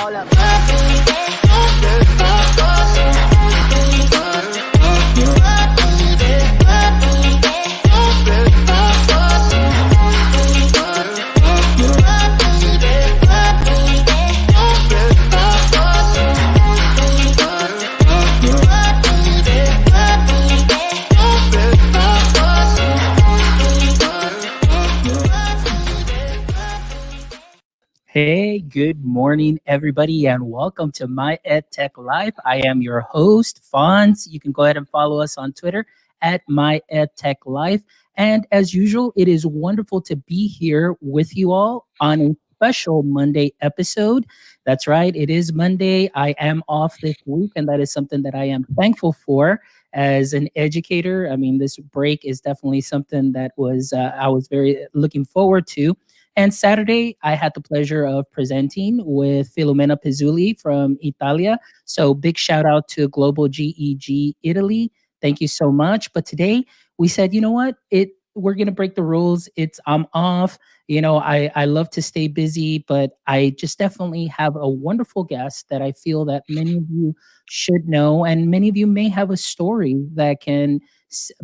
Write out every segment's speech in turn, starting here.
Hold up. Hey, good morning, everybody, and welcome to my EdTech Live. I am your host, Fonz. You can go ahead and follow us on Twitter at my EdTech Live. And as usual, it is wonderful to be here with you all on a special Monday episode. That's right, it is Monday. I am off this week, and that is something that I am thankful for as an educator. I mean, this break is definitely something that I was very looking forward to. And Saturday, I had the pleasure of presenting with Filomena Pizzulli from Italia. So big shout out to Global GEG Italy. Thank you so much. But today we said, you know what? We're gonna break the rules. I'm off. I love to stay busy, but I just definitely have a wonderful guest that I feel that many of you should know, and many of you may have a story that can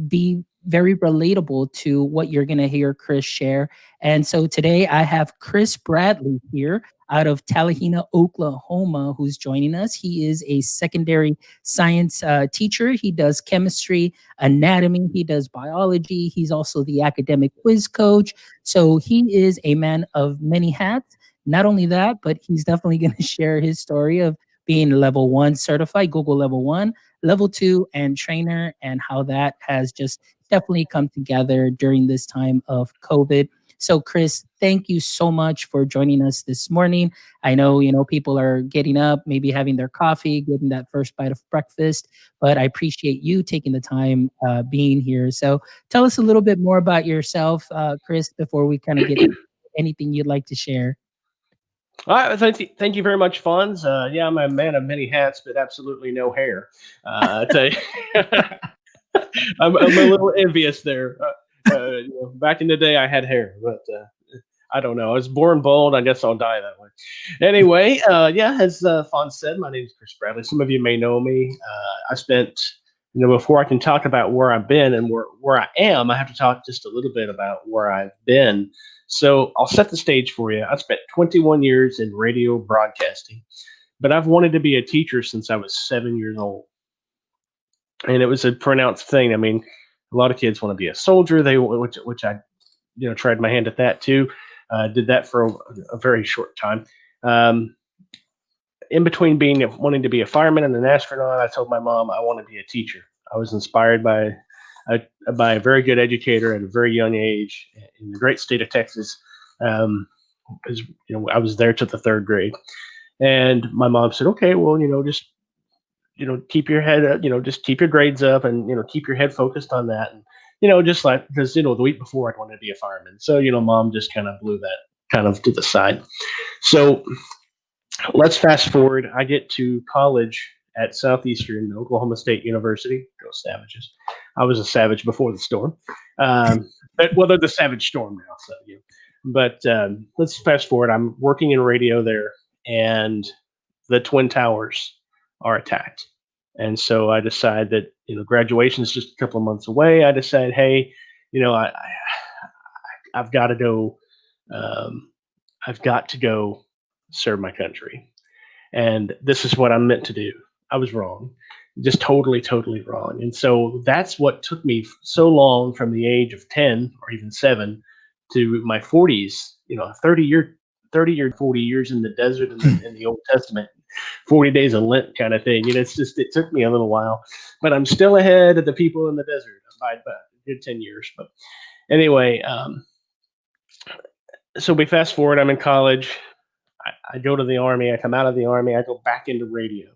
be very relatable to what you're going to hear Chris share. And so today I have Chris Bradley here out of Tallahena, Oklahoma, who's joining us. He is a secondary science teacher. He does chemistry, anatomy, he does biology. He's also the academic quiz coach. So he is a man of many hats. Not only that, but he's definitely going to share his story of being level 1 certified, Google level 1, level 2, and trainer, and how that has just definitely come together during this time of COVID. So, Chris, thank you so much for joining us this morning. I know, people are getting up, maybe having their coffee, getting that first bite of breakfast, but I appreciate you taking the time being here. So tell us a little bit more about yourself, Chris, before we kind of get into anything you'd like to share. All right, thank you very much, Fonz. Yeah, I'm a man of many hats, but absolutely no hair. I'm a little envious there. Back in the day, I had hair, but I don't know. I was born bald. I guess I'll die that way. Anyway, yeah, as Fonz said, my name is Chris Bradley. Some of you may know me. I spent, before I can talk about where I've been and where I am, I have to talk just a little bit about where I've been. So I'll set the stage for you. I spent 21 years in radio broadcasting, but I've wanted to be a teacher since I was 7 years old. And it was a pronounced thing. I mean, a lot of kids want to be a soldier. Which I, tried my hand at that too. Did that for a very short time. In between wanting to be a fireman and an astronaut, I told my mom I want to be a teacher. I was inspired by a very good educator at a very young age in the great state of Texas. Because I was there to the 3rd grade, and my mom said, "Okay, well, just." Keep your head up, just keep your grades up and, keep your head focused on that. And, just like, because, the week before I'd wanted to be a fireman. So, mom just kind of blew that kind of to the side. So let's fast forward. I get to college at Southeastern Oklahoma State University. Go Savages. I was a Savage before the storm. They're the Savage Storm now. So, but let's fast forward. I'm working in radio there, and the Twin Towers are attacked. And so I decide that, graduation is just a couple of months away. I decide, hey, I've got to go. I've got to go serve my country. And this is what I'm meant to do. I was wrong, just totally, totally wrong. And so that's what took me so long from the age of 10 or even 7 to my 40s, 40 years in the desert in the Old Testament. 40 days of Lent kind of thing. It took me a little while, but I'm still ahead of the people in the desert by a good 10 years. But anyway, so we fast forward. I'm in college. I go to the Army. I come out of the Army. I go back into radio.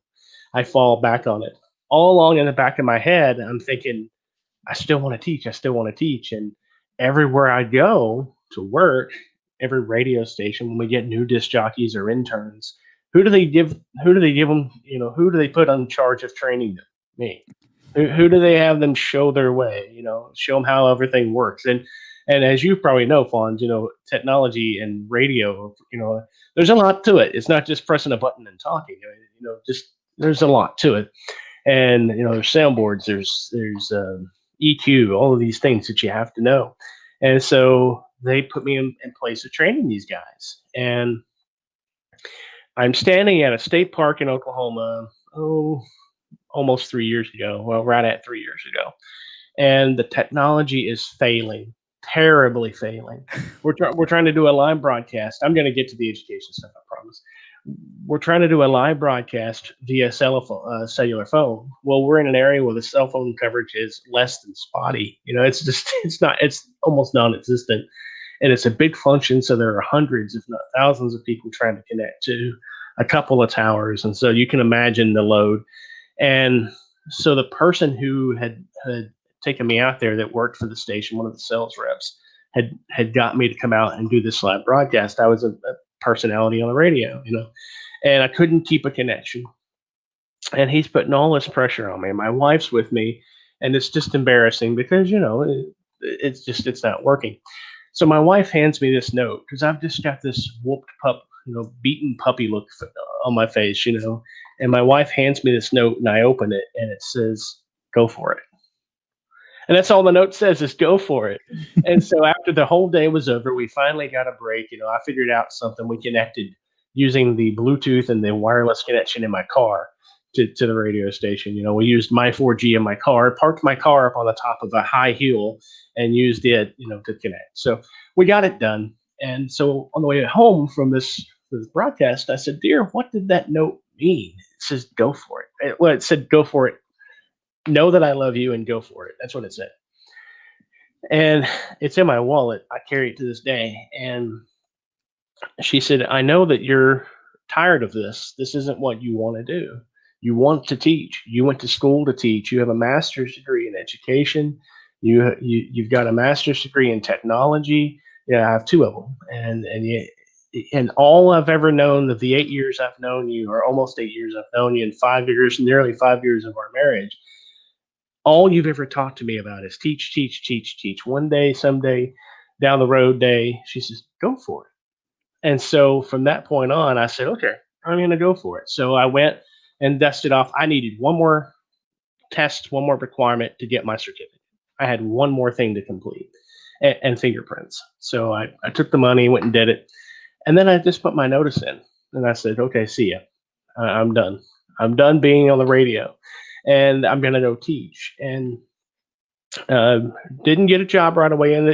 I fall back on it. All along in the back of my head, I'm thinking, I still want to teach. I still want to teach. And everywhere I go to work, every radio station, when we get new disc jockeys or interns, who do they give them, who do they put in charge of training them? Me. Who do they have them show their way, show them how everything works? And And as you probably know, Fawns, technology and radio, there's a lot to it. It's not just pressing a button and talking. Just there's a lot to it. And there's soundboards, there's EQ, all of these things that you have to know. And so they put me in place of training these guys. And I'm standing at a state park in Oklahoma, almost 3 years ago. Well, right at 3 years ago. And the technology is failing, terribly failing. We're trying to do a live broadcast. I'm going to get to the education stuff, I promise. We're trying to do a live broadcast via cellular phone. Well, we're in an area where the cell phone coverage is less than spotty. It's almost non-existent, and it's a big function. So there are hundreds, if not thousands, of people trying to connect to a couple of towers, and so you can imagine the load. And so the person who had taken me out there, that worked for the station, one of the sales reps, had got me to come out and do this live broadcast. I was a personality on the radio, and I couldn't keep a connection. And he's putting all this pressure on me. My wife's with me, and it's just embarrassing because it's not working. So my wife hands me this note because I've just got this whooped beaten puppy look on my face, And my wife hands me this note, and I open it, and it says, "Go for it." And that's all the note says, is "go for it." And so after the whole day was over, we finally got a break. I figured out something. We connected using the Bluetooth and the wireless connection in my car to the radio station. We used my 4G in my car, parked my car up on the top of a high hill, and used it, to connect. So we got it done. And so on the way home from this broadcast, I said, "Dear, what did that note mean?" It says, "Go for it." Well, it said, "Go for it. Know that I love you and go for it." That's what it said. And it's in my wallet. I carry it to this day. And she said, "I know that you're tired of this. This isn't what you want to do. You want to teach. You went to school to teach. You have a master's degree in education. You've got a master's degree in technology." Yeah, I have two of them. And all I've ever known of the 8 years I've known you, or almost 8 years I've known you, and 5 years, nearly 5 years of our marriage, all you've ever talked to me about is teach, teach, teach, teach. One day, someday, down the road day, she says, "Go for it." And so from that point on, I said, "Okay, I'm going to go for it." So I went and dusted off. I needed one more test, one more requirement to get my certificate. I had one more thing to complete, and fingerprints. So I took the money, went and did it. And then I just put my notice in, and I said, "Okay, see ya. I'm done. I'm done being on the radio, and I'm going to go teach." And uh, didn't get a job right away in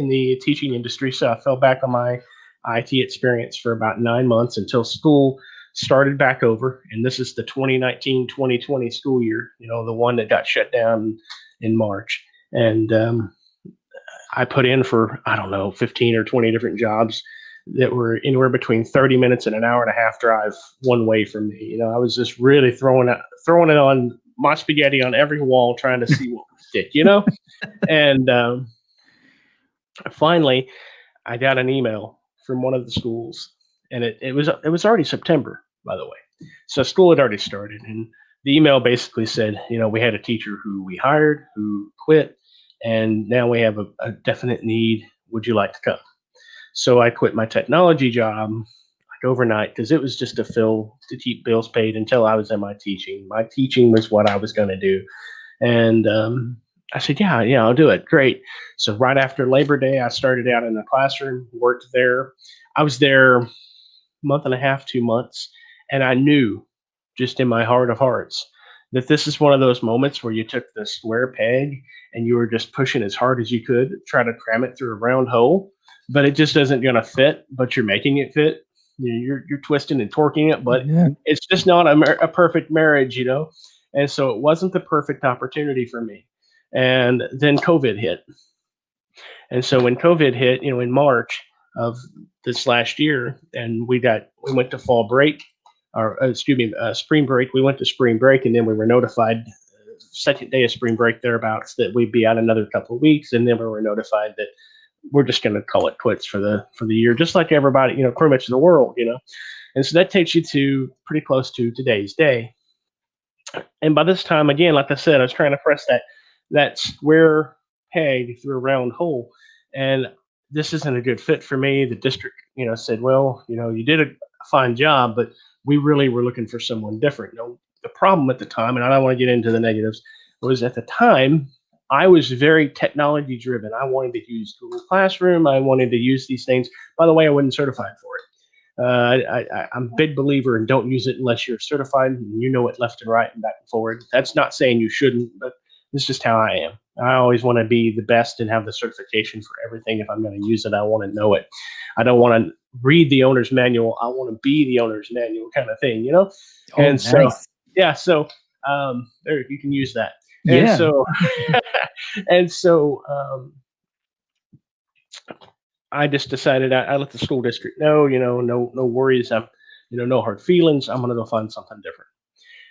the teaching industry, so I fell back on my IT experience for about 9 months until school started back over. And this is the 2019-2020 school year, the one that got shut down in March. And I put in for, I don't know, 15 or 20 different jobs that were anywhere between 30 minutes and an hour and a half drive one way from me. I was just really throwing it on my spaghetti on every wall, trying to see what would stick, And finally, I got an email from one of the schools, and it was already September, by the way. So school had already started, and the email basically said, "We had a teacher who we hired who quit, and now we have a definite need. Would you like to come?" So I quit my technology job like overnight because it was just to keep bills paid until I was in my teaching. My teaching was what I was going to do. And I said, yeah, I'll do it. Great. So right after Labor Day, I started out in the classroom, worked there. I was there a month and a half, 2 months, and I knew just in my heart of hearts that this is one of those moments where you took the square peg and you were just pushing as hard as you could, try to cram it through a round hole, but it just isn't going to fit, but you're making it fit. You're twisting and torquing it, but Yeah. it's just not a perfect marriage, And so it wasn't the perfect opportunity for me. And then COVID hit. And so when COVID hit, in March of this last year, and we went to fall break, or excuse me, spring break. We went to spring break, and then we were notified second day of spring break thereabouts that we'd be out another couple of weeks, and then we were notified that we're just going to call it quits for the year, just like everybody, pretty much the world, And so that takes you to pretty close to today's day. And by this time, again, like I said, I was trying to press that square peg through a round hole. and this isn't a good fit for me. The district, said, well, you did a fine job, but we really were looking for someone different. The problem at the time, and I don't want to get into the negatives, was at the time I was very technology driven. I wanted to use Google Classroom. I wanted to use these things. By the way, I wasn't certified for it. I'm a big believer in don't use it unless you're certified and you know it left and right and back and forward. That's not saying you shouldn't, but this is just how I am. I always want to be the best and have the certification for everything. If I'm going to use it, I want to know it. I don't want to read the owner's manual. I want to be the owner's manual kind of thing. Oh, And so, nice. yeah, so there you can use that. And Yeah. so, and so, I just decided I let the school district know, no worries. No hard feelings. I'm going to go find something different.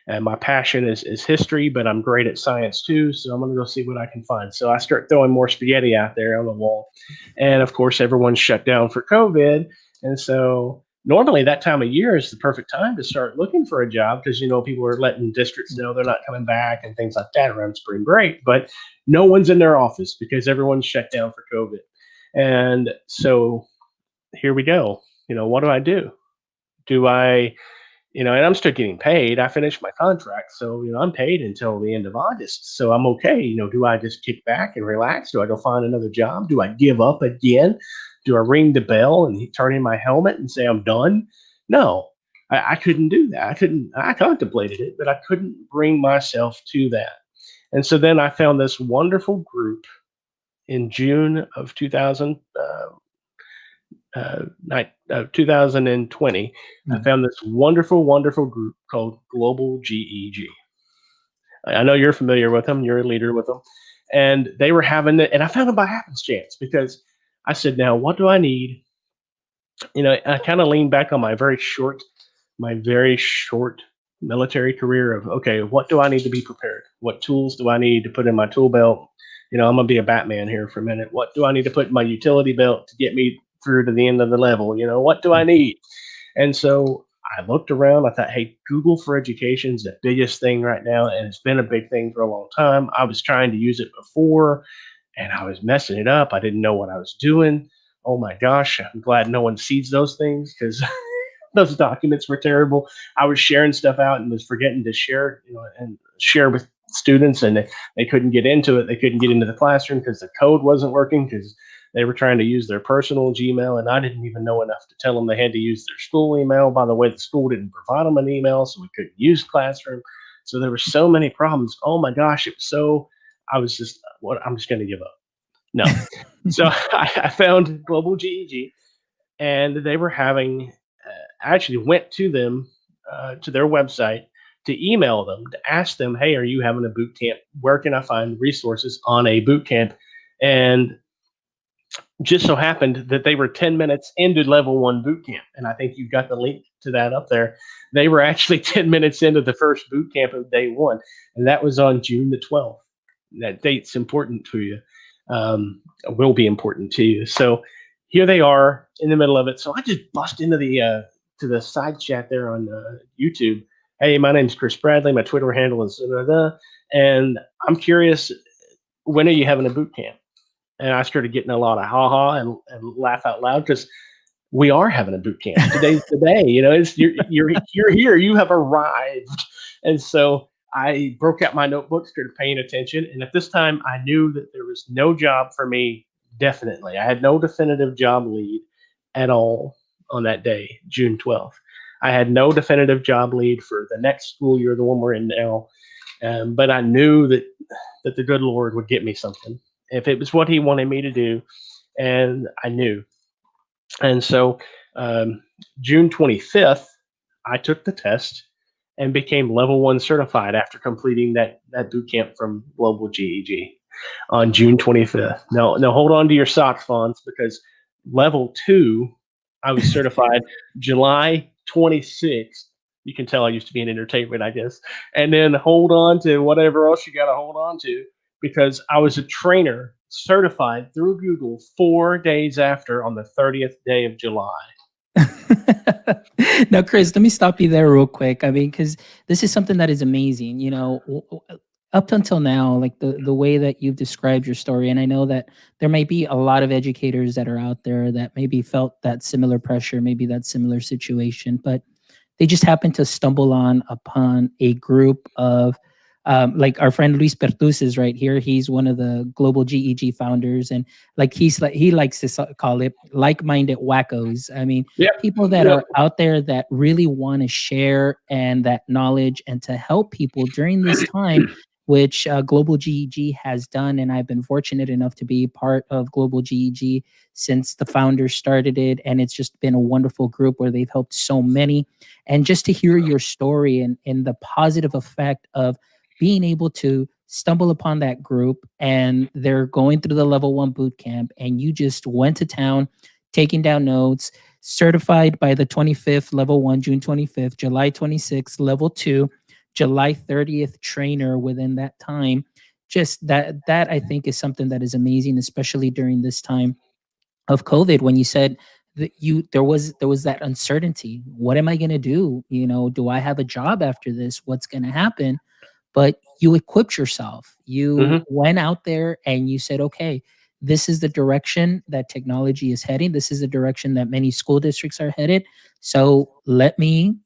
And my passion is history, but I'm great at science too. So I'm going to go see what I can find. So I start throwing more spaghetti out there on the wall. And of course, everyone's shut down for COVID. And so normally that time of year is the perfect time to start looking for a job because, people are letting districts know they're not coming back and things like that around spring break. But no one's in their office because everyone's shut down for COVID. And so here we go. What do I do? Do I, and I'm still getting paid. I finished my contract. So, I'm paid until the end of August. So I'm okay. Do I just kick back and relax? Do I go find another job? Do I give up again? Do I ring the bell and turn in my helmet and say I'm done? No, I couldn't do that. I contemplated it, but I couldn't bring myself to that. And so then I found this wonderful group in June of 2020, I Mm. found this wonderful, wonderful group called Global GEG. I know you're familiar with them. You're a leader with them. And they were having it, and I found them by happenstance because I said, now, what do I need? I kind of leaned back on my very short military career of, okay, what do I need to be prepared? What tools do I need to put in my tool belt? I'm going to be a Batman here for a minute. What do I need to put in my utility belt to get me through to the end of the level? What do I need? And so I looked around. I thought, hey, Google for Education is the biggest thing right now. And it's been a big thing for a long time. I was trying to use it before and I was messing it up. I didn't know what I was doing. Oh my gosh. I'm glad no one sees those things because those documents were terrible. I was sharing stuff out and was forgetting to share, and share with students, and they couldn't get into it. They couldn't get into the classroom because the code wasn't working because they were trying to use their personal Gmail, and I didn't even know enough to tell them they had to use their school email. By the way, the school didn't provide them an email, so we couldn't use Classroom. So there were so many problems. Oh my gosh, it was so. I was just, what? I'm just going to give up. No. So I found Global GEG, and they were having I actually went to them to their website to email them to ask them, hey, are you having a boot camp? Where can I find resources on a boot camp? And just so happened that they were 10 minutes into level one boot camp. And I think you've got the link to that up there. They were actually 10 minutes into the first boot camp of day one. And that was on June the 12th. That date's important to you, will be important to you. So here they are in the middle of it. So I just bust into the side chat there on YouTube. Hey, my name's Chris Bradley. My Twitter handle is and I'm curious, when are you having a boot camp? And I started getting a lot of ha and laugh out loud because we are having a boot camp. Today's the day. It's you're here. You have arrived. And so I broke out my notebook, started paying attention. And at this time, I knew that there was no job for me. Definitely, I had no definitive job lead at all on that day, June 12th. I had no definitive job lead for the next school year, the one we're in now. But I knew that the good Lord would get me something if it was what He wanted me to do, and I knew. And so June 25th, I took the test and became level one certified after completing that boot camp from Global GEG on June 25th. Now hold on to your socks, Fonz, because level two, I was certified July 26th. You can tell I used to be in entertainment, I guess. And then hold on to whatever else you got to hold on to because I was a trainer certified through Google 4 days after on the 30th day of July. Now, Chris, let me stop you there real quick. I mean, because this is something that is amazing. up until now, like the way that you've described your story, and I know that there may be a lot of educators that are out there that maybe felt that similar pressure, maybe that similar situation, but they just happened to stumble on upon a group of like our friend Luis Pertus is right here. He's one of the global GEG founders, and like he likes to call it like-minded wackos. I mean, Yep. people that Yep. are out there that really want to share and that knowledge and to help people during this time, which Global GEG has done. And I've been fortunate enough to be part of Global GEG since the founders started it. And it's just been a wonderful group where they've helped so many. And just to hear your story and the positive effect of being able to stumble upon that group and they're going through the level 1 boot camp and you just went to town taking down notes, certified by the 25th level 1 June 25th, July 26th level 2, July 30th trainer within that time. Just that I think is something that is amazing, especially during this time of COVID when you said that you there was that uncertainty. What am I going to do? Do I have a job after this? What's going to happen? But you equipped yourself. You Hmm. went out there and you said, okay, this is the direction that technology is heading. This is the direction that many school districts are headed. So let me,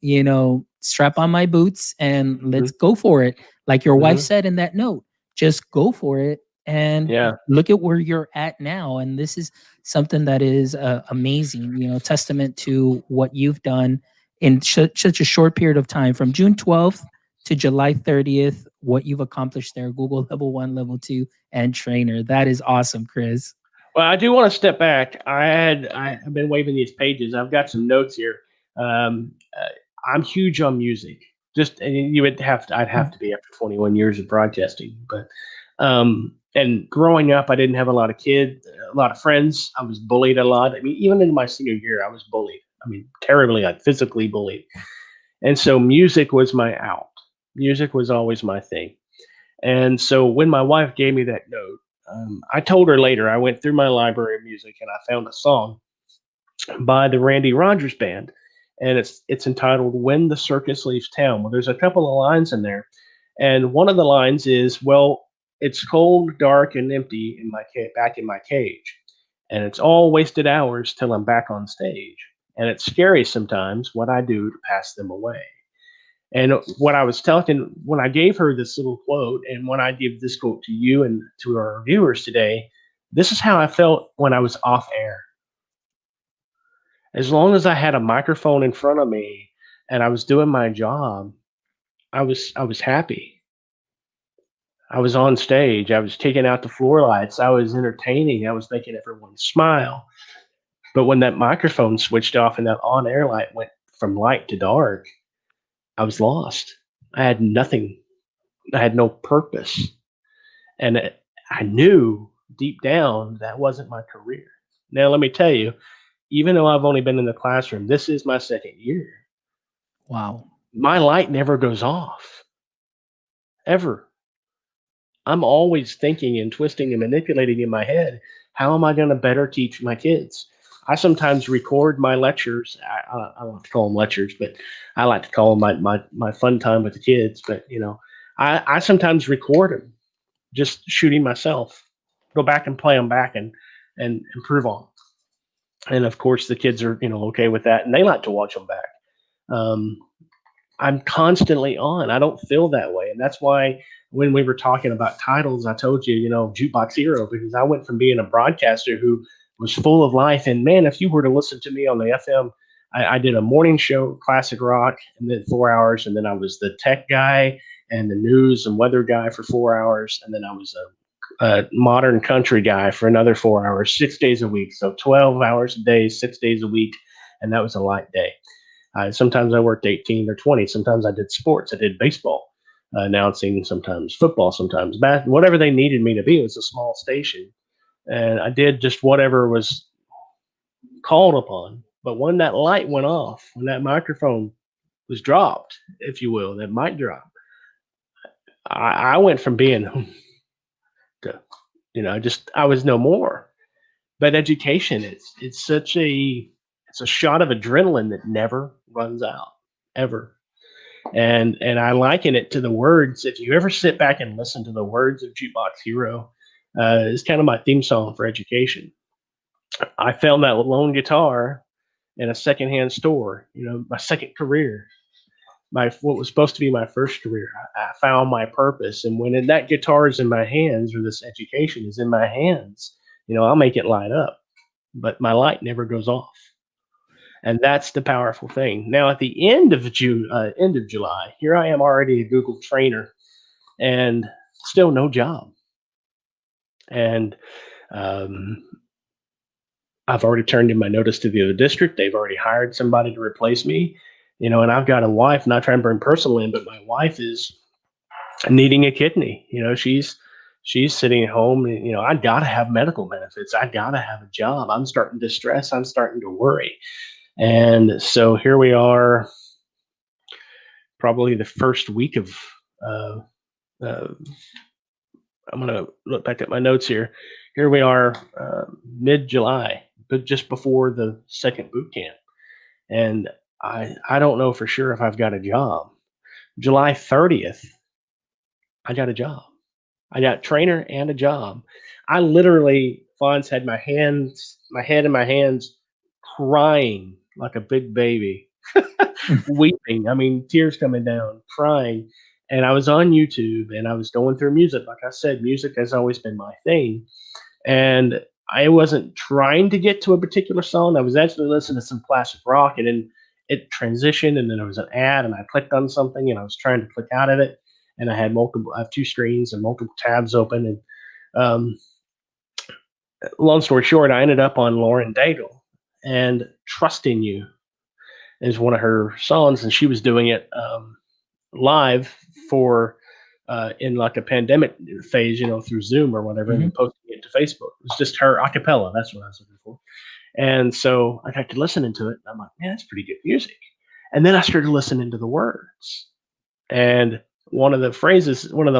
strap on my boots and let's go for it. Like your wife Hmm. said in that note, just go for it and Yeah. look at where you're at now. And this is something that is amazing, testament to what you've done in such a short period of time from June 12th to July 30th, what you've accomplished there, Google level 1, level 2, and trainer. That is awesome, Chris. Well, I do want to step back. I've been waving these pages. I've got some notes here. Um, I'm huge on music. Just and you would have to, I'd have to be after 21 years of broadcasting. But and growing up, I didn't have a lot of friends. I was bullied a lot. I mean, even in my senior year, I was bullied. I mean, terribly, like physically bullied. And so music was my out. Music was always my thing. And so when my wife gave me that note, I told her later, I went through my library of music and I found a song by the Randy Rogers Band. And it's entitled When the Circus Leaves Town. Well, there's a couple of lines in there. And one of the lines is, well, it's cold, dark, and empty in back in my cage. And it's all wasted hours till I'm back on stage. And it's scary sometimes what I do to pass them away. And what I was telling when I gave her this little quote, and when I give this quote to you and to our viewers today, this is how I felt when I was off air. As long as I had a microphone in front of me and I was doing my job, I was happy. I was on stage. I was taking out the floor lights. I was entertaining. I was making everyone smile. But when that microphone switched off and that on air light went from light to dark, I was lost. I had nothing. I had no purpose. And I knew deep down that wasn't my career. Now, let me tell you, even though I've only been in the classroom, this is my second year. Wow. My light never goes off, ever. I'm always thinking and twisting and manipulating in my head. How am I going to better teach my kids? I sometimes record my lectures. I don't like to call them lectures, but I like to call them my fun time with the kids. But, I sometimes record them just shooting myself, go back and play them back and improve on 'em. And of course, the kids are okay with that, and they like to watch them back. Um, I'm constantly on. I don't feel that way, and that's why when we were talking about titles, I told you, Jukebox Hero, because I went from being a broadcaster who was full of life, and man, if you were to listen to me on the FM, I did a morning show, classic rock, and then 4 hours, and then I was the tech guy and the news and weather guy for 4 hours, and then I was a modern country guy for another 4 hours, 6 days a week, so 12 hours a day, 6 days a week, and that was a light day. Sometimes I worked 18 or 20. Sometimes I did sports. I did baseball, announcing, sometimes football, sometimes basketball, whatever they needed me to be. It was a small station. And I did just whatever was called upon. But when that light went off, when that microphone was dropped, if you will, that mic drop, I went from being to, I was no more. But education, it's a shot of adrenaline that never runs out, ever. And I liken it to the words. If you ever sit back and listen to the words of Jukebox Hero, it's kind of my theme song for education. I found that lone guitar in a secondhand store. My second career, my what was supposed to be my first career. I found my purpose, and when that guitar is in my hands, or this education is in my hands, I'll make it light up. But my light never goes off, and that's the powerful thing. Now, at the end of July, here I am already a Google trainer, and still no job. And um, I've already turned in my notice to the other district. They've already hired somebody to replace me, and I've got a wife. Not trying to bring personal in, but my wife is needing a kidney. She's sitting at home. And, I got to have medical benefits. I got to have a job. I'm starting to stress. I'm starting to worry. And so here we are, probably the first week of. Uh, uh, I'm gonna look back at my notes here. Here we are, mid-July, but just before the second boot camp, and I don't know for sure if I've got a job. July 30th, I got a job. I got trainer and a job. I literally, Fonz, had my head in my hands, crying like a big baby, weeping. I mean, tears coming down, crying. And I was on YouTube and I was going through music. Like I said, music has always been my thing. And I wasn't trying to get to a particular song. I was actually listening to some classic rock, and then it transitioned, and then there was an ad, and I clicked on something, and I was trying to click out of it, and I have two screens and multiple tabs open, and um, long story short, I ended up on Lauren Daigle, and "Trusting You" is one of her songs, and she was doing it live for in like a pandemic phase, through Zoom or whatever, and Mhm. then posting it to Facebook. It was just her a cappella. That's what I was looking for. And so I got to listening to it, and I'm like, man, that's pretty good music. And then I started listening to the words. And one of the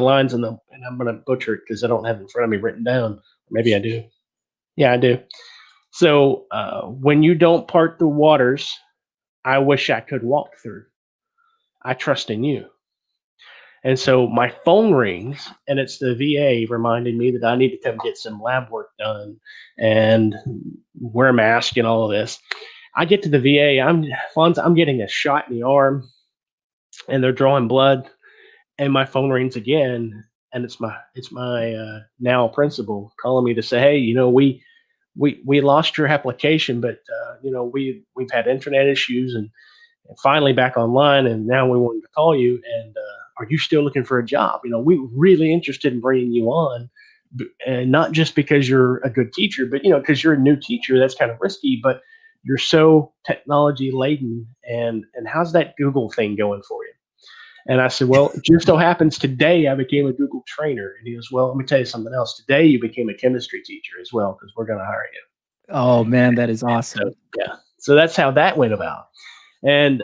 lines and I'm going to butcher it because I don't have it in front of me written down. Maybe I do. Yeah, I do. So when you don't part the waters, I wish I could walk through. I trust in you. And so my phone rings, and it's the VA reminding me that I need to come get some lab work done and wear a mask and all of this. I get to the VA. I'm getting a shot in the arm, and they're drawing blood. And my phone rings again, and it's my now principal calling me to say, hey, we lost your application, but we've had internet issues, and finally back online, and now we wanted to call you. And are you still looking for a job? We're really interested in bringing you on, and not just because you're a good teacher, but because you're a new teacher, that's kind of risky. But you're so technology laden, and how's that Google thing going for you? And I said, well, it just so happens today I became a Google trainer. And he goes, well, let me tell you something else. Today you became a chemistry teacher as well, because we're going to hire you. Oh man, that is So awesome. yeah, so that's how that went about. And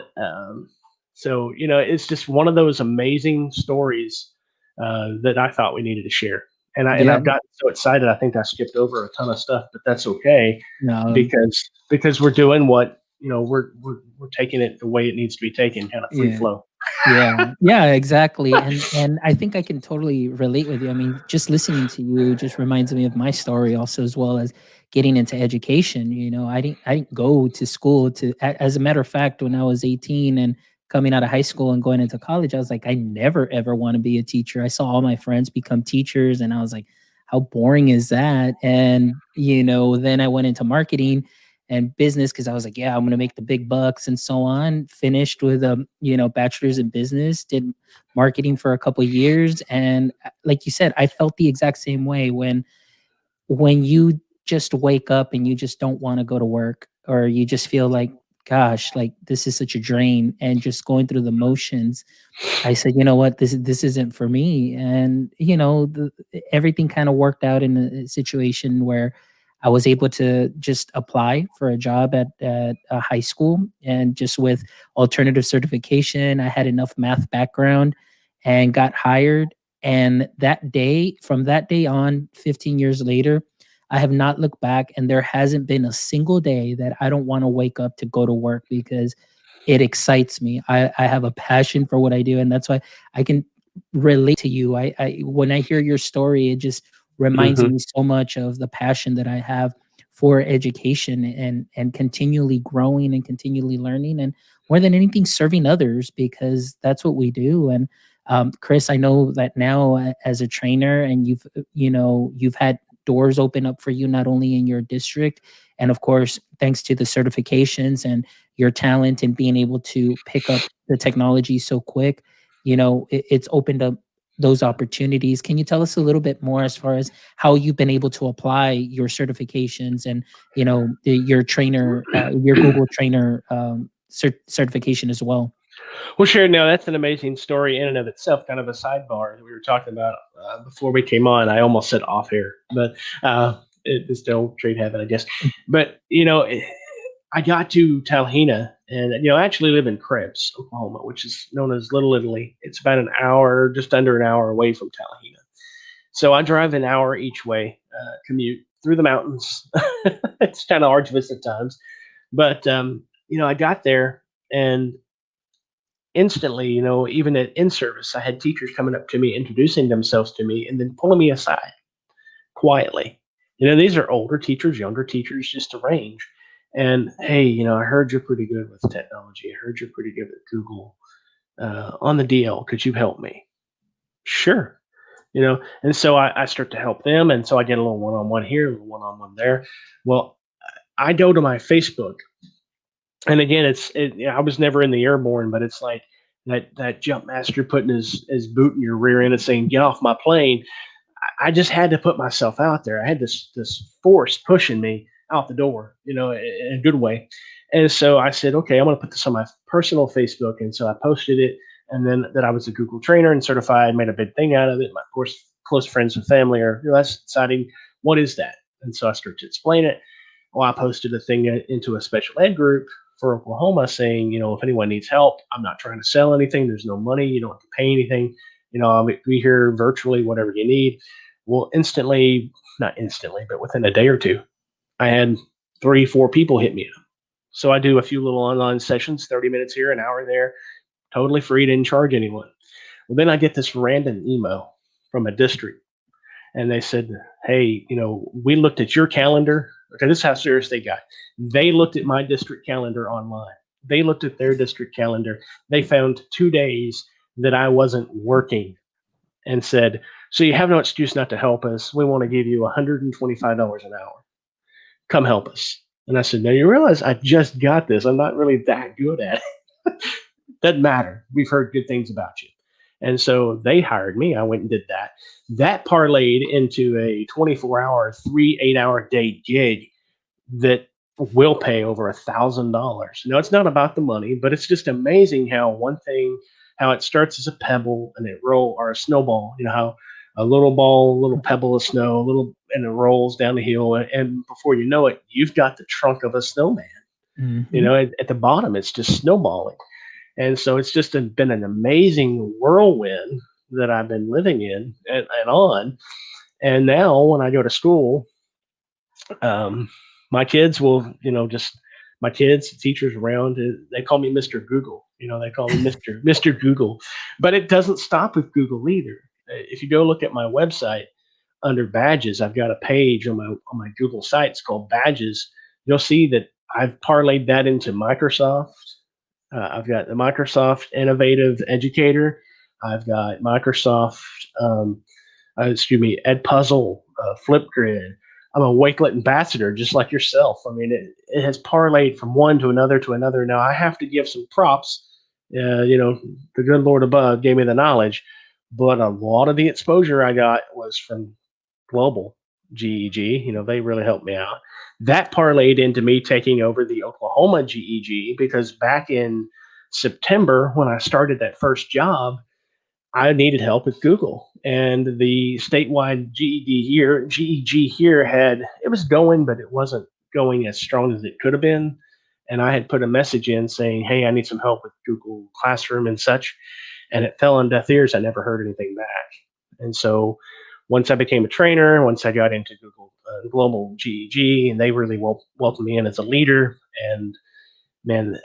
so it's just one of those amazing stories that I thought we needed to share. And I've Yeah. gotten so excited, I think I skipped over a ton of stuff, but that's okay No. because we're doing what we're taking it the way it needs to be taken, kind of free Yeah. flow. Yeah, yeah, exactly. And I think I can totally relate with you. I mean, just listening to you just reminds me of my story also, as well as getting into education. I didn't go to school as a matter of fact, when I was 18 and coming out of high school and going into college, I was like, I never ever want to be a teacher. I saw all my friends become teachers and I was like, how boring is that? And then I went into marketing and business because I was like, yeah, I'm gonna make the big bucks and so on. Finished with a bachelor's in business, did marketing for a couple of years, and like you said, I felt the exact same way when you just wake up and you just don't want to go to work, or you just feel like, gosh, like this is such a drain, and just going through the motions. I said, you know what, this isn't for me, and everything kind of worked out in a situation where I was able to just apply for a job at a high school, and just with alternative certification, I had enough math background, and got hired. And from that day on, 15 years later, I have not looked back, and there hasn't been a single day that I don't want to wake up to go to work, because it excites me. I have a passion for what I do, and that's why I can relate to you. I when I hear your story, it just reminds Hmm. me so much of the passion that I have for education and continually growing and continually learning, and more than anything serving others, because that's what we do. And Chris, I know that now as a trainer, and you've had doors open up for you not only in your district, and of course thanks to the certifications and your talent and being able to pick up the technology so quick, it's opened up those opportunities. Can you tell us a little bit more as far as how you've been able to apply your certifications and your trainer, your Google trainer certification as well? Well, sure. Now that's an amazing story in and of itself. Kind of a sidebar that we were talking about before we came on. I almost said off air, but it's still trade habit, I guess. But I got to Talhena, and I actually live in Krebs, Oklahoma, which is known as Little Italy. It's about an hour, just under an hour away from Talhena. So I drive an hour each way, commute through the mountains. It's kind of arduous at times, but I got there and instantly, even at in service, I had teachers coming up to me, introducing themselves to me, and then pulling me aside quietly. These are older teachers, younger teachers, just a range. And hey, I heard you're pretty good with technology. I heard you're pretty good at Google. On the DL, could you help me? Sure. And so I start to help them. And so I get a little one on one here, a little one on one there. Well, I go to my Facebook, and again, I was never in the airborne, but it's like that jump master putting his boot in your rear end and saying, "Get off my plane." I just had to put myself out there. I had this force pushing me out the door, in a good way. And so I said, okay, I'm going to put this on my personal Facebook. And so I posted it, and then that I was a Google trainer and certified, made a big thing out of it. My course, close friends and family are that's deciding what is that. And so I started to explain it. Well, I posted a thing into a special ed group for Oklahoma saying, if anyone needs help, I'm not trying to sell anything. There's no money. You don't have to pay anything. I'll be here virtually, whatever you need. Well, instantly, not instantly, but within a day or two, I had 3, 4 people hit me up. So I do a few little online sessions, 30 minutes here, an hour there, totally free, didn't charge anyone. Well, then I get this random email from a district, and they said, hey, we looked at your calendar. Okay, this is how serious they got. They looked at my district calendar online. They looked at their district calendar. They found 2 days that I wasn't working and said, so you have no excuse not to help us. We want to give you $125 an hour. Come help us. And I said, now you realize I just got this. I'm not really that good at it. Doesn't matter. We've heard good things about you. And so they hired me. I went and did that. That parlayed into a 24-hour, 3 8-hour day gig that will pay over $1,000. No, it's not about the money, but it's just amazing how it starts as a pebble and it roll or a snowball. How a little ball, a little pebble of snow, and it rolls down the hill, and before you know it, you've got the trunk of a snowman. Hmm. At the bottom, it's just snowballing. And so it's just been an amazing whirlwind that I've been living in and on. And now when I go to school, my kids will, just my kids, teachers around, they call me Mr. Google. They call me Mr. Google. But it doesn't stop with Google either. If you go look at my website under badges, I've got a page on my Google site. It's called Badges. You'll see that I've parlayed that into Microsoft. I've got the Microsoft Innovative Educator. I've got Microsoft, Edpuzzle, Flipgrid. I'm a Wakelet ambassador, just like yourself. I mean, it has parlayed from one to another to another. Now I have to give some props. The good Lord above gave me the knowledge, but a lot of the exposure I got was from Global GEG. They really helped me out. That parlayed into me taking over the Oklahoma GEG because back in September, when I started that first job, I needed help with Google. And the statewide GEG here it was going, but it wasn't going as strong as it could have been. And I had put a message in saying, hey, I need some help with Google Classroom and such. And it fell on deaf ears. I never heard anything back. And so once I became a trainer, once I got into Google Global GEG, and they really welcomed me in as a leader. And man,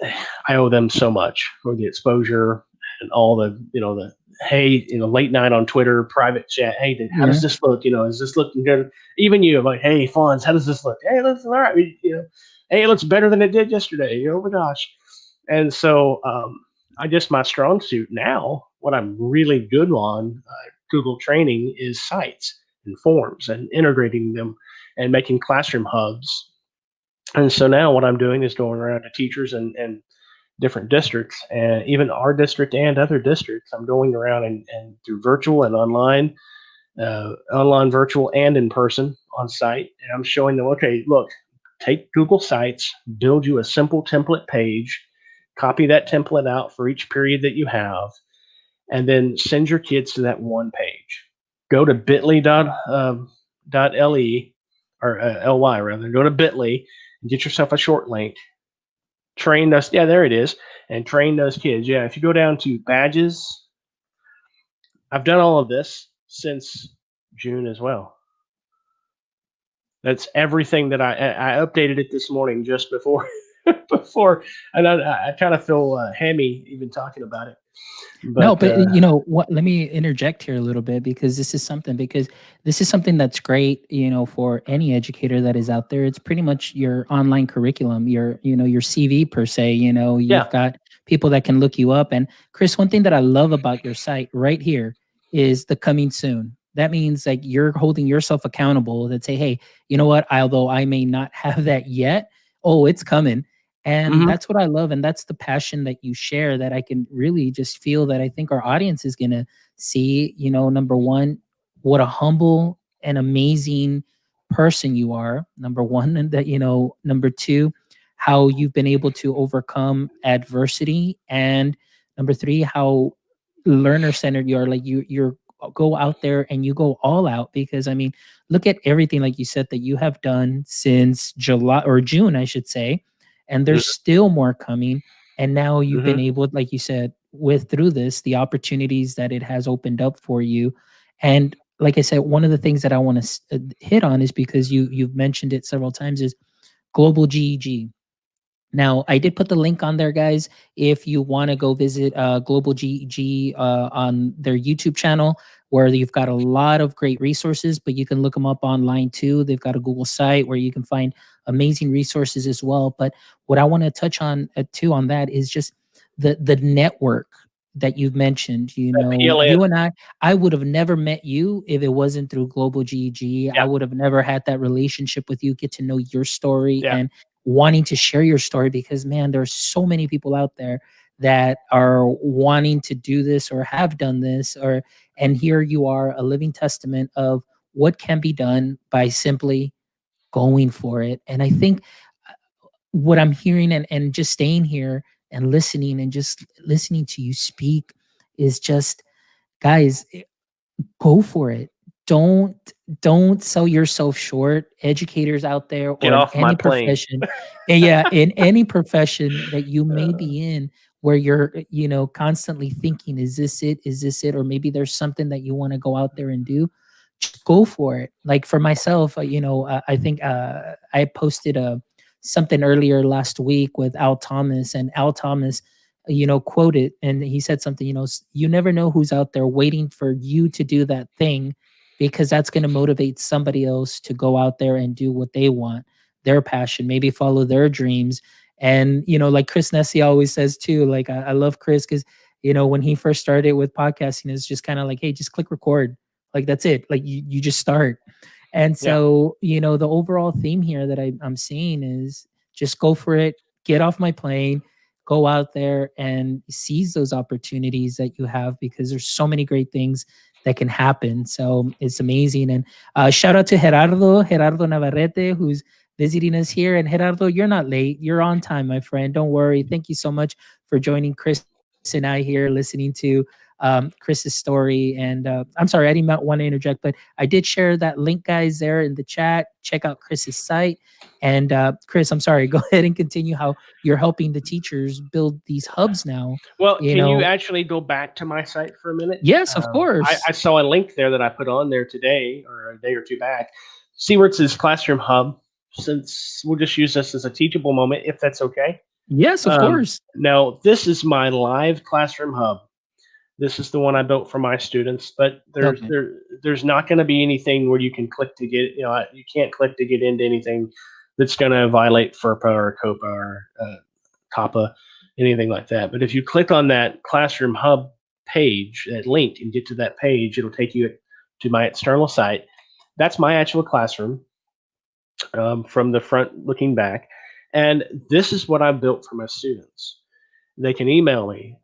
I owe them so much for the exposure and all the, the, hey, late night on Twitter, private chat. Hey, how does Yeah. this look? Is this looking good? Even you, I'm like, hey, Fonz, how does this look? Hey, it looks all right. Hey, it looks better than it did yesterday. Oh my gosh. And so, I guess my strong suit now, what I'm really good on Google training is sites and forms and integrating them and making classroom hubs. And so now what I'm doing is going around to teachers and different districts, and even our district and other districts. I'm going around and through virtual and online, virtual, and in person on site. And I'm showing them, okay, look, take Google Sites, build you a simple template page, copy that template out for each period that you have, and then send your kids to that one page. Go to bit.ly or ly rather. Go to bit.ly and get yourself a short link. Train those. Yeah, there it is. And train those kids. Yeah, if you go down to badges, I've done all of this since June as well. That's everything that I updated it this morning just before before, and I kind of feel hammy even talking about it. No, But but what? Let me interject here a little bit because this is something that's great, for any educator that is out there. It's pretty much your online curriculum, your CV per se. You've yeah, got people that can look you up. And Chris, one thing that I love about your site right here is the coming soon. That means like you're holding yourself accountable that say, hey, you know what? Although I may not have that yet, oh, it's coming. And hmm that's what I love. And that's the passion that you share that I can really just feel that I think our audience is going to see, number one, what a humble and amazing person you are. Number one, and that, number two, how you've been able to overcome adversity. And number three, how learner centered you are. Like you're go out there and you go all out because I mean, look at everything, like you said, that you have done since July or June, I should say, and there's still more coming. And now you've been hmm able, like you said, with through this, the opportunities that it has opened up for you. And like I said, one of the things that I want to hit on is because you've mentioned it several times is global GEG. Now, I did put the link on there, guys. If you want to go visit Global GG on their YouTube channel, where you've got a lot of great resources, but you can look them up online too. They've got a Google site where you can find amazing resources as well. But what I want to touch on too on that is just the network that you've mentioned. PLN. You and I would have never met you if it wasn't through Global GG. I Yeah, would have never had that relationship with you, get to know your story, yeah. and wanting to share your story because man, there's so many people out there that are wanting to do this or have done this or and here you are, a living testament of what can be done by simply going for it. And I think what I'm hearing and just staying here and listening and just listening to you speak is just guys, go for it. Don't don't sell yourself short. Educators out there Get or in off my any plane. profession, yeah, in any profession that you may be in where you're, constantly thinking, is this it? Is this it? Or maybe there's something that you want to go out there and do. Just go for it. Like for myself, I think I posted something earlier last week with Al Thomas, and Al Thomas quoted, and he said something, you never know who's out there waiting for you to do that thing because that's going to motivate somebody else to go out there and do what they want, their passion, maybe follow their dreams. And, like Chris Nessie always says too, like I love Chris because, when he first started with podcasting, it's just kind of like, hey, just click record. Like that's it. Like you just start. And Yeah. so, the overall theme here that I'm seeing is just go for it, get off my plane, go out there and seize those opportunities that you have because there's so many great things that can happen. So it's amazing. And shout out to Gerardo Navarrete, who's visiting us here. And Gerardo, you're not late. You're on time, my friend. Don't worry. Thank you so much for joining Chris and I here, listening to Chris's story. And I'm sorry, I didn't want to interject, but I did share that link, guys, there in the chat. Check out Chris's site. And Chris, I'm sorry, go ahead and continue how you're helping the teachers build these hubs now. Well, You can you know, actually go back to my site for a minute? yes, of I course. saw a link there that I put on there today or a day or two back. See where it says Classroom Hub. Since we'll just use this as a teachable moment, if that's okay. Yes, of course. Now, this is my live classroom hub. This is the one I built for my students, but Okay. there's not going to be anything where you can click to get, you can't click to get into anything that's going to violate FERPA or COPA or COPPA, anything like that. But if you click on that Classroom Hub page, that link, and get to that page, it'll take you to my external site. That's my actual classroom, from the front looking back. And this is what I built for my students. They can email me.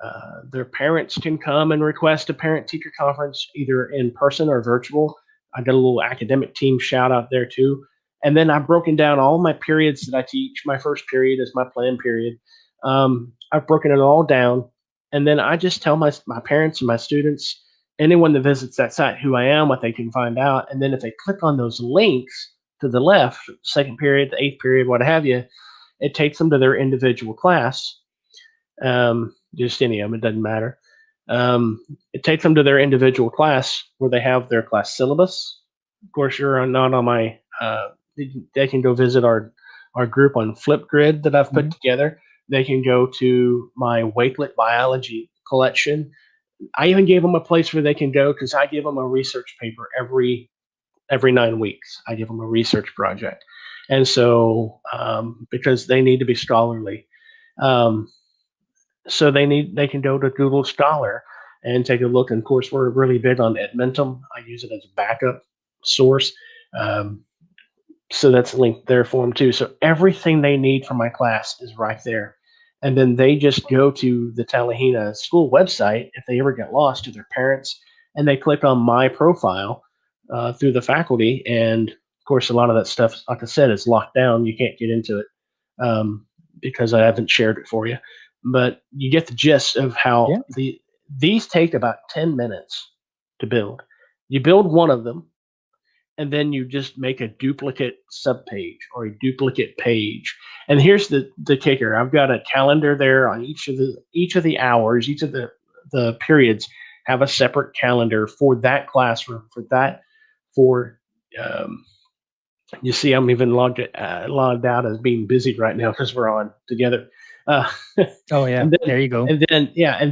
Their parents can come and request a parent teacher conference, either in person or virtual. I got a little academic team shout out there too. And then I've broken down all my periods that I teach. My first period is my planned period. I've broken it all down. And then I just tell my parents and my students, anyone that visits that site, who I am, what they can find out. And then if they click on those links to the left, second period, the eighth period, what have you, it takes them to their individual class. Just any of them, it doesn't matter. It takes them to their individual class where they have their class syllabus. Of course, you're not on my. They can go visit our group on Flipgrid that I've put Mhm. together. They can go to my Wakelet biology collection. I even gave them a place where they can go because I give them a research paper every 9 weeks. I give them a research project, and so because they need to be scholarly. Um, so they can go to Google Scholar and take a look. And of course, we're really big on Edmentum. I use it as a backup source. Um, so that's linked there for them too. So everything they need for my class is right there. And then they just go to the Talahena school website if they ever get lost, to their parents, and they click on my profile through the faculty. And of course, a lot of that stuff, like I said, is locked down. You can't get into it um, because I haven't shared it for you. But you get the gist of how Yeah. these take about 10 minutes to build. You build one of them, and then you just make a duplicate subpage or a duplicate page. And here's the kicker: I've got a calendar there on each of the hours, each of the periods have a separate calendar for that classroom, for um, you see, I'm even logged out as being busy right now because we're on together. Uh, Oh yeah. and then There you go. and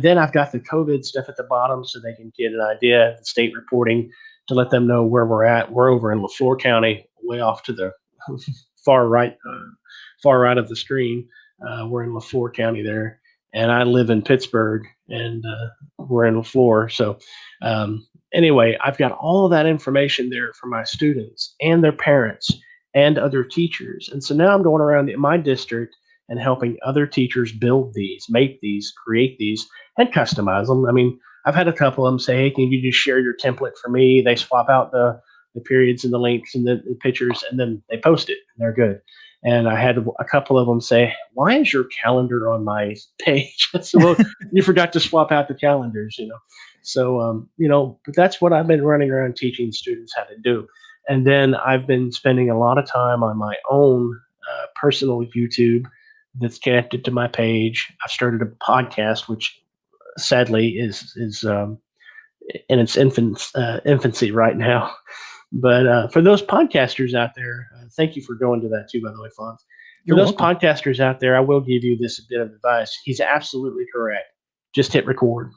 then I've got the COVID stuff at the bottom so they can get an idea of the state reporting to let them know where we're at. We're over in LaFleur County, way off to the far right, far right of the screen. We're in LaFleur County there, and I live in Pittsburgh, and we're in LaFleur. So anyway, I've got all of that information there for my students and their parents and other teachers. And so now I'm going around in my district and helping other teachers build these, make these, create these, and customize them. I mean, I've had a couple of them say, "Hey, can you just share your template for me?" They swap out the periods and the links and the pictures, and then they post it, and they're good. And I had a couple of them say, "Why is your calendar on my page?" I said, "Well, you forgot to swap out the calendars, you know." So, but that's what I've been running around teaching students how to do. And then I've been spending a lot of time on my own personal YouTube that's connected to my page. I've started a podcast, which sadly is in its infancy right now. But for those podcasters out there, thank you for going to that too, by the way, Fonz. For You're those welcome. podcasters out there, I will give you this bit of advice. He's absolutely correct. Just hit record.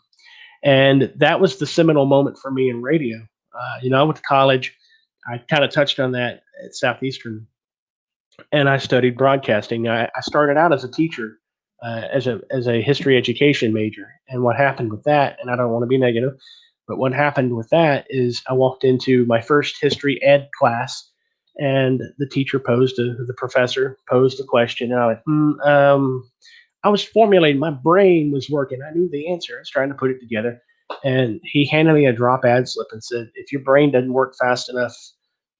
And that was the seminal moment for me in radio. I went to college. I kind of touched on that at Southeastern, and I studied broadcasting. I started out as a teacher, as a history education major. And what happened with that, and I don't want to be negative, but what happened with that is I walked into my first history ed class, and the professor posed a question, and I went, I was formulating, my brain was working. I knew the answer. I was trying to put it together. And he handed me a drop ad slip and said, "If your brain doesn't work fast enough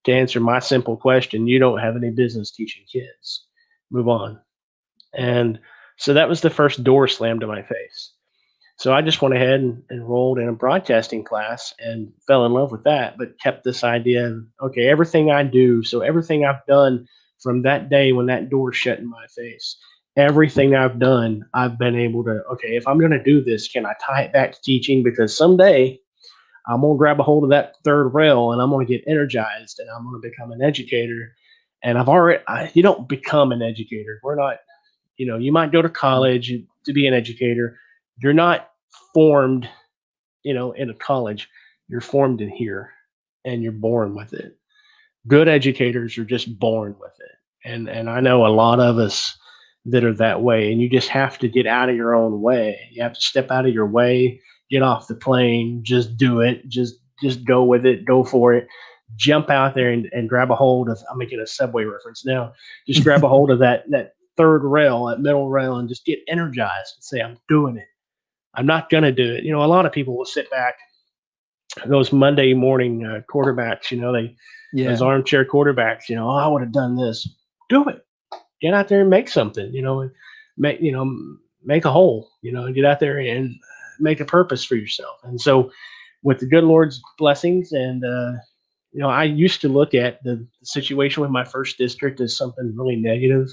to answer my simple question, you don't have any business teaching kids. Move on." And so that was the first door slammed to my face. So I just went ahead and enrolled in a broadcasting class and fell in love with that, but kept this idea of, okay, everything I do, so everything I've done from that day when that door shut in my face, everything I've done, I've been able to, okay, if I'm going to do this, can I tie it back to teaching? Because someday I'm going to grab a hold of that third rail and I'm going to get energized and I'm going to become an educator. And you don't become an educator. We're not, You might go to college to be an educator. You're not formed, in a college. You're formed in here, and you're born with it. Good educators are just born with it. And I know a lot of us that are that way, and you just have to get out of your own way. You have to step out of your way, get off the plane, just do it, just go with it, go for it. Jump out there and grab a hold of, I'm making a Subway reference now. Just grab a hold of that third rail, that middle rail, and just get energized and say, I'm doing it. I'm not gonna do it. A lot of people will sit back, those Monday morning quarterbacks, those Yeah. armchair quarterbacks, oh, I would have done this. Do it. Get out there and make something, and make, make a hole, and get out there and make a purpose for yourself. And so with the good Lord's blessings, and, I used to look at the situation with my first district as something really negative.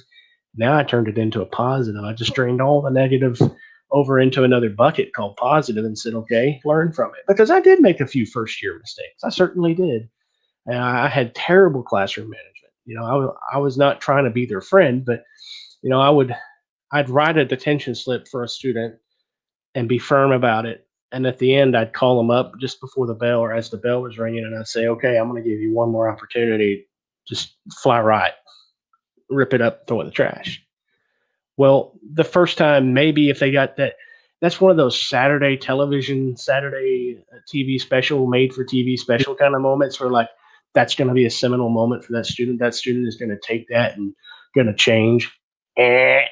Now I turned it into a positive. I just drained all the negative over into another bucket called positive and said, okay, learn from it. Because I did make a few first year mistakes. I certainly did. And I had terrible classroom management. I was not trying to be their friend, but I'd write a detention slip for a student and be firm about it. And at the end, I'd call them up just before the bell or as the bell was ringing, and I'd say, okay, I'm going to give you one more opportunity. Just fly right, rip it up, throw it in the trash. Well, the first time, maybe if they got that, that's one of those Saturday TV special, made for TV special kind of moments where, like, that's going to be a seminal moment for that student. That student is going to take that and going to change. Yeah.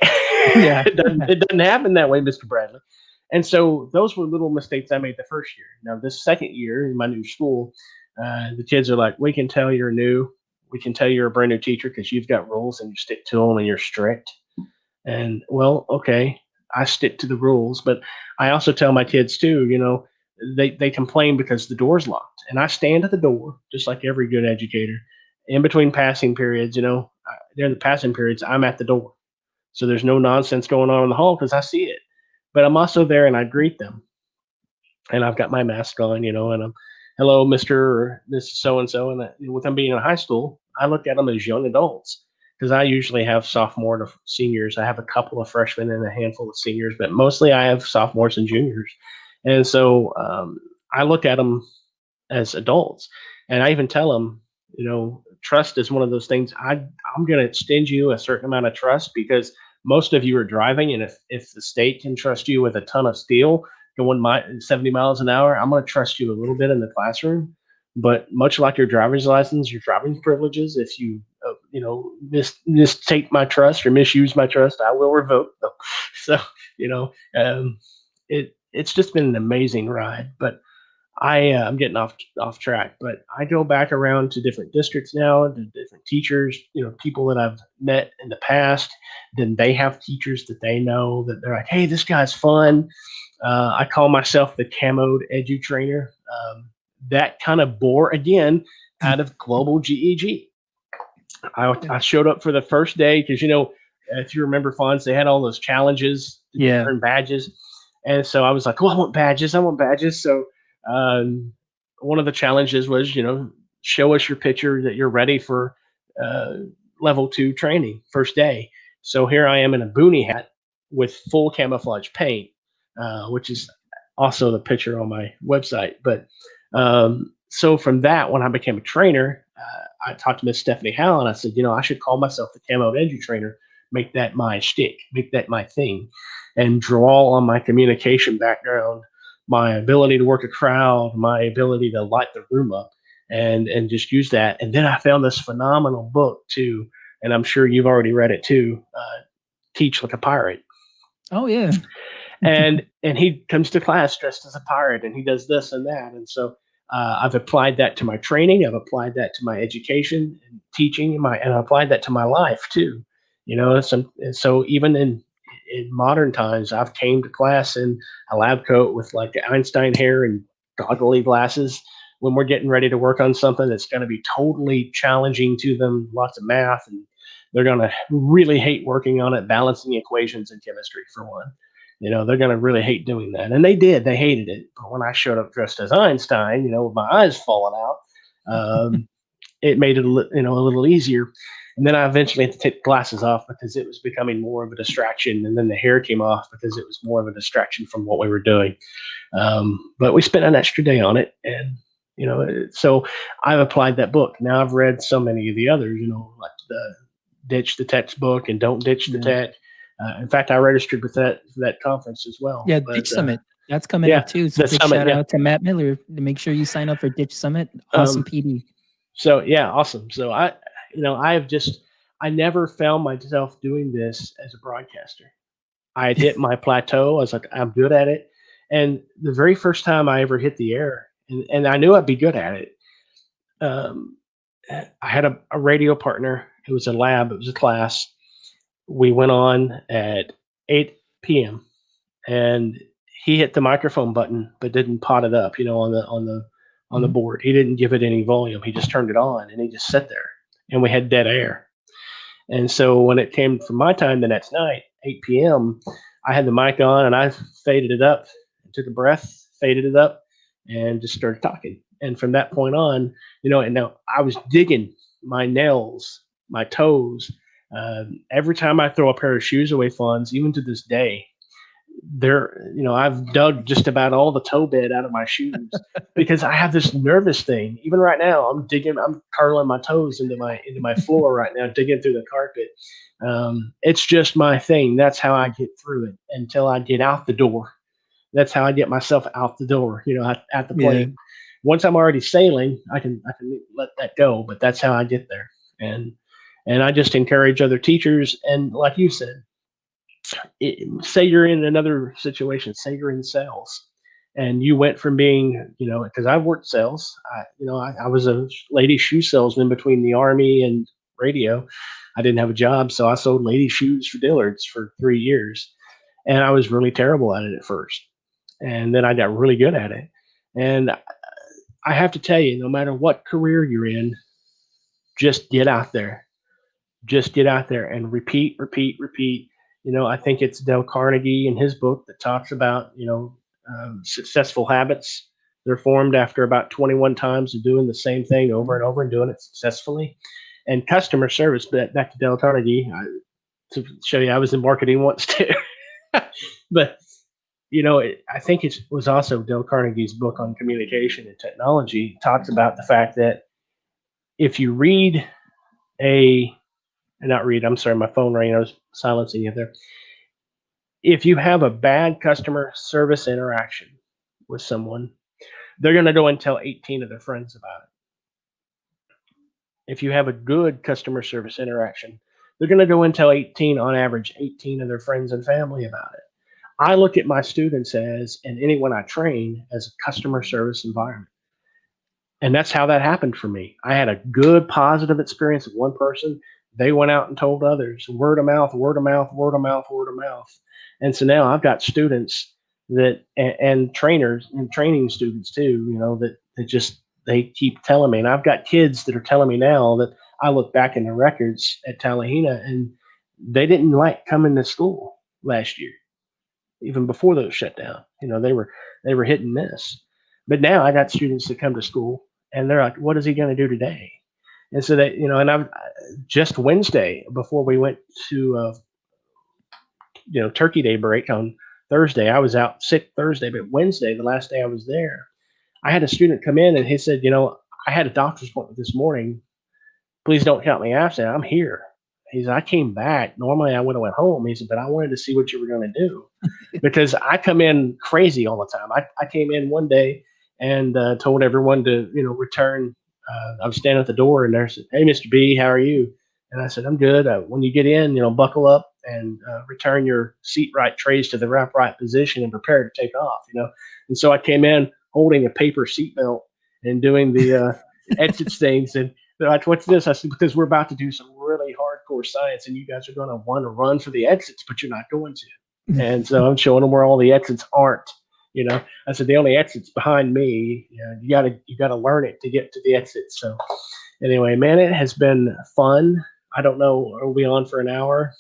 It doesn't happen that way, Mr. Bradley. And so those were little mistakes I made the first year. Now, this second year in my new school, the kids are like, we can tell you're new. We can tell you're a brand new teacher because you've got rules and you stick to them and you're strict. And, well, okay, I stick to the rules, but I also tell my kids too, they complain because the door's locked, and I stand at the door just like every good educator. In between passing periods, during the passing periods, I'm at the door, so there's no nonsense going on in the hall because I see it. But I'm also there, and I greet them, and I've got my mask on, and I'm, hello, Mr. or Miss So and so. And with them being in high school, I look at them as young adults because I usually have sophomore to seniors. I have a couple of freshmen and a handful of seniors, but mostly I have sophomores and juniors. And so I look at them as adults, and I even tell them, trust is one of those things. I'm going to extend you a certain amount of trust because most of you are driving, and if the state can trust you with a ton of steel going 70 miles an hour, I'm going to trust you a little bit in the classroom. But much like your driver's license, your driving privileges, if you mistake my trust or misuse my trust, I will revoke them. So it's just been an amazing ride. But I'm getting off track, but I go back around to different districts now, to different teachers, people that I've met in the past. Then they have teachers that they know that they're like, hey, this guy's fun. I call myself the camoed edu trainer. That kind of bore again out of global GEG. I showed up for the first day because, if you remember, Fonz, they had all those challenges to earn badges. And so I was like, oh, I want badges. So one of the challenges was, show us your picture that you're ready for level 2 training first day. So here I am in a boonie hat with full camouflage paint, which is also the picture on my website. But so from that, when I became a trainer, I talked to Miss Stephanie Howell, and I said, I should call myself the Camo Edu Trainer, make that my shtick, make that my thing, and draw on my communication background, my ability to work a crowd, my ability to light the room up, and just use that. And then I found this phenomenal book too, and I'm sure you've already read it too, Teach Like a Pirate. Oh yeah. and he comes to class dressed as a pirate, and he does this and that. And so I've applied that to my training. I've applied that to my education and teaching, and I applied that to my life too. So even in modern times, I've came to class in a lab coat with like Einstein hair and goggly glasses when we're getting ready to work on something that's going to be totally challenging to them, lots of math, and they're going to really hate working on it, balancing equations in chemistry for one. They're going to really hate doing that. And they did. They hated it. But when I showed up dressed as Einstein, with my eyes falling out, it made it a little easier. And then I eventually had to take the glasses off because it was becoming more of a distraction. And then the hair came off because it was more of a distraction from what we were doing. But we spent an extra day on it. And, so I've applied that book. Now I've read so many of the others, like the Ditch the Textbook and Don't Ditch the Yeah. Tech. In fact, I registered with that for that conference as well. Yeah, But Ditch Summit. That's coming yeah, up too. So the big summit. shout Yeah. out to Matt Miller to make sure you sign up for Ditch Summit. Awesome Um, PD. so yeah, awesome. So I never found myself doing this as a broadcaster. I had hit my plateau. I was like, I'm good at it. And the very first time I ever hit the air, and I knew I'd be good at it, um, I had a radio partner. It was a lab, it was a class. We went on at 8 p.m. and he hit the microphone button but didn't pot it up, on the Mhm. board. He didn't give it any volume. He just turned it on and he just sat there and we had dead air. And so when it came for my time the next night, 8 p.m., I had the mic on and I faded it up, took a breath, faded it up, and just started talking. And from that point on, and now I was digging my nails, my toes. Every time I throw a pair of shoes away, funds, even to this day, I've dug just about all the toe bed out of my shoes because I have this nervous thing. Even right now, I'm curling my toes into my floor right now, digging through the carpet. It's just my thing. That's how I get through it until I get out the door. That's how I get myself out the door. At the Yeah. plane. Once I'm already sailing, I can let that go. But that's how I get there. And I just encourage other teachers. And like you said, say you're in another situation, say you're in sales, and you went from being, because I've worked sales. I was a lady shoe salesman between the army and radio. I didn't have a job, so I sold lady shoes for Dillard's for 3 years, and I was really terrible at it at first, and then I got really good at it. And I have to tell you, no matter what career you're in, just get out there, just get out there and repeat, repeat, repeat. I think it's Dale Carnegie in his book that talks about, successful habits. They're formed after about 21 times of doing the same thing over and over and doing it successfully. And customer service, but back to Dale Carnegie, to show you, I was in marketing once too. But, I think it was also Dale Carnegie's book on communication and technology talks about the fact that if you read a not read. I'm sorry, my phone rang. I was silencing it there. If you have a bad customer service interaction with someone, they're going to go and tell 18 of their friends about it. If you have a good customer service interaction, they're going to go and tell 18, on average, 18 of their friends and family about it. I look at my students as, and anyone I train, as a customer service environment. And that's how that happened for me. I had a good positive experience with one person. They went out and told others, word of mouth, word of mouth, word of mouth, word of mouth. And so now I've got students and trainers and training students too, that just, they keep telling me. And I've got kids that are telling me now that I look back in the records at Talahina and they didn't like coming to school last year, even before those shut down. They were hit and miss. But now I got students that come to school and they're like, what is he going to do today? And so that, and I've just Wednesday before we went to, Turkey Day break on Thursday, I was out sick Thursday, but Wednesday, the last day I was there, I had a student come in and he said, I had a doctor's appointment this morning. Please don't count me absent. I'm here. He said, I came back. Normally I would have went home. He said, but I wanted to see what you were going to do because I come in crazy all the time. I came in one day and told everyone to, return. I was standing at the door and they said, hey, Mr. B, how are you? And I said, I'm good. When you get in, buckle up and return your seat right trays to the right position and prepare to take off, And so I came in holding a paper seatbelt and doing the exits things. And they're like, what's this? I said, because we're about to do some really hardcore science and you guys are going to want to run for the exits, but you're not going to. And so I'm showing them where all the exits aren't. I said the only exit's behind me. You gotta learn it to get to the exit. So anyway, man, it has been fun. I don't know, are we on for an hour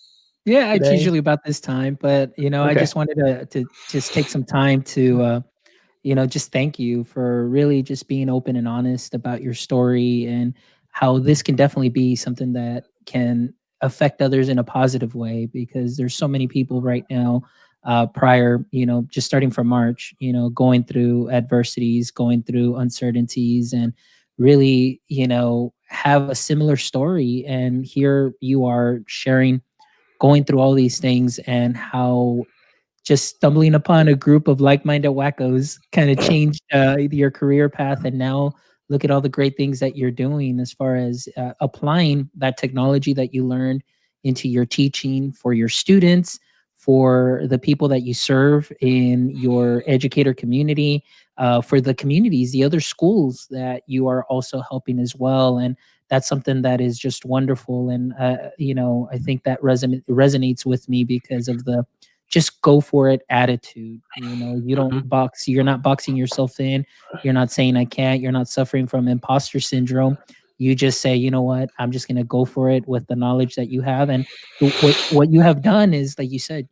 Yeah, it's today? usually about this time, but I Okay. just wanted to just take some time to just thank you for really just being open and honest about your story. And how this can definitely be something that can affect others in a positive way, because there's so many people right now, prior, just starting from March, going through adversities, going through uncertainties, and really, have a similar story. And here you are sharing, going through all these things, and how just stumbling upon a group of like-minded wackos kind of changed your career path. And now look at all the great things that you're doing as far as applying that technology that you learned into your teaching for your students, for the people that you serve in your educator community, for the communities, the other schools that you are also helping as well. And that's something that is just wonderful. And I think that resonates with me because of the just go for it attitude. You don't Mhm. box, you're not boxing yourself in. You're not saying I can't, you're not suffering from imposter syndrome. You just say, you know what, I'm just going to go for it with the knowledge that you have. And what you have done is, like you said,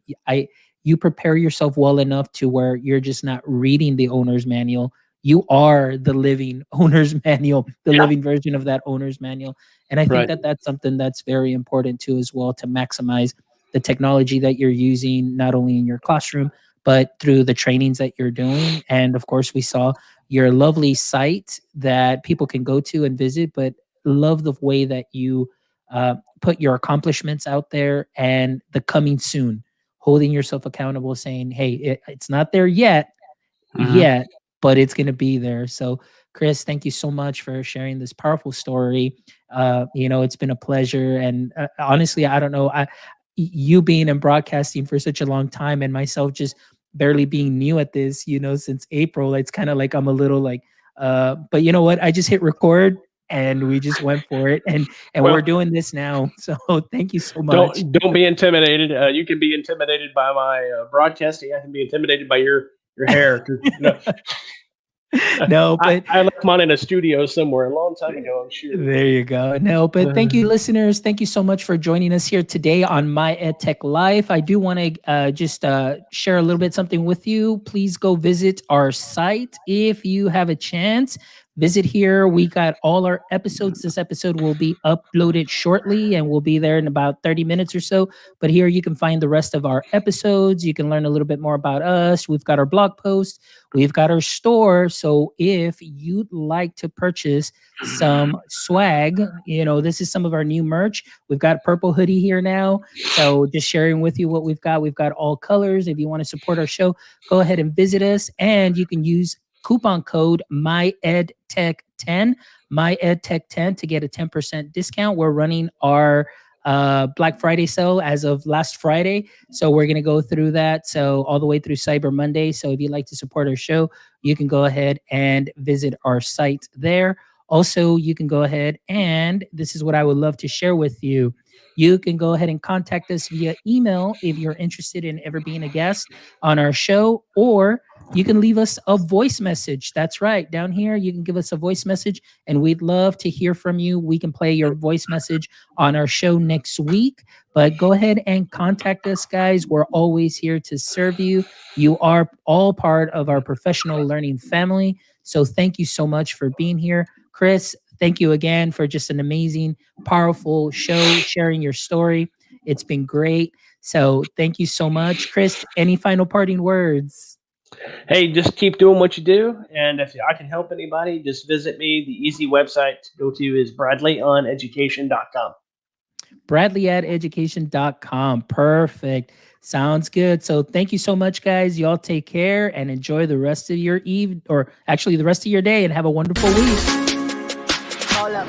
you prepare yourself well enough to where you're just not reading the owner's manual. You are the living owner's manual, the Yeah. living version of that owner's manual. And I think Right. that that's something that's very important too, as well, to maximize the technology that you're using, not only in your classroom, but through the trainings that you're doing. And of course, we saw your lovely site that people can go to and visit, but love the way that you put your accomplishments out there, and the coming soon, holding yourself accountable, saying, hey, it's not there Hmm. yet, but it's going to be there. So, Chris, thank you so much for sharing this powerful story. It's been a pleasure. And honestly, I don't know, you being in broadcasting for such a long time, and myself just barely being new at this, since April, it's kind of like I'm a little like, but you know what? I just hit record and we just went for it, and we're Well, doing this now. So thank you so much. don't be intimidated. You can be intimidated by my broadcasting. I can be intimidated by your hair. 'Cause, No, but I left mine in a studio somewhere a long time ago. I'm sure. there you go. No, but thank you, listeners. Thank you so much for joining us here today on My EdTech Life. I do want to just share a little bit something with you. Please go visit our site if you have a chance. Visit here. We got all our episodes. This episode will be uploaded shortly and will be there in about 30 minutes or so. But here you can find the rest of our episodes. You can learn a little bit more about us. We've got our blog post, we've got our store. So if you'd like to purchase some swag, this is some of our new merch. We've got purple hoodie here now. So just sharing with you what we've got. We've got all colors. If you want to support our show, go ahead and visit us, and you can use coupon code MyEdTech10, MyEdTech10, to get a 10% discount. We're running our Black Friday sale as of last Friday. So we're going to go through that. So all the way through Cyber Monday. So if you'd like to support our show, you can go ahead and visit our site there. Also, you can go ahead, and this is what I would love to share with you. You can go ahead and contact us via email if you're interested in ever being a guest on our show, or you can leave us a voice message. That's right. Down here, you can give us a voice message, and we'd love to hear from you. We can play your voice message on our show next week. But go ahead and contact us, guys. We're always here to serve you. You are all part of our professional learning family. So thank you so much for being here. Chris, thank you again for just an amazing, powerful show, sharing your story. It's been great. So thank you so much. Chris, any final parting words? Hey, just keep doing what you do. And if I can help anybody, just visit me. The easy website to go to is bradleyoneducation.com. Bradley at education.com. Perfect. Sounds good. So thank you so much, guys. Y'all take care and enjoy the rest of your eve, or actually the rest of your day, and have a wonderful week. Hold up.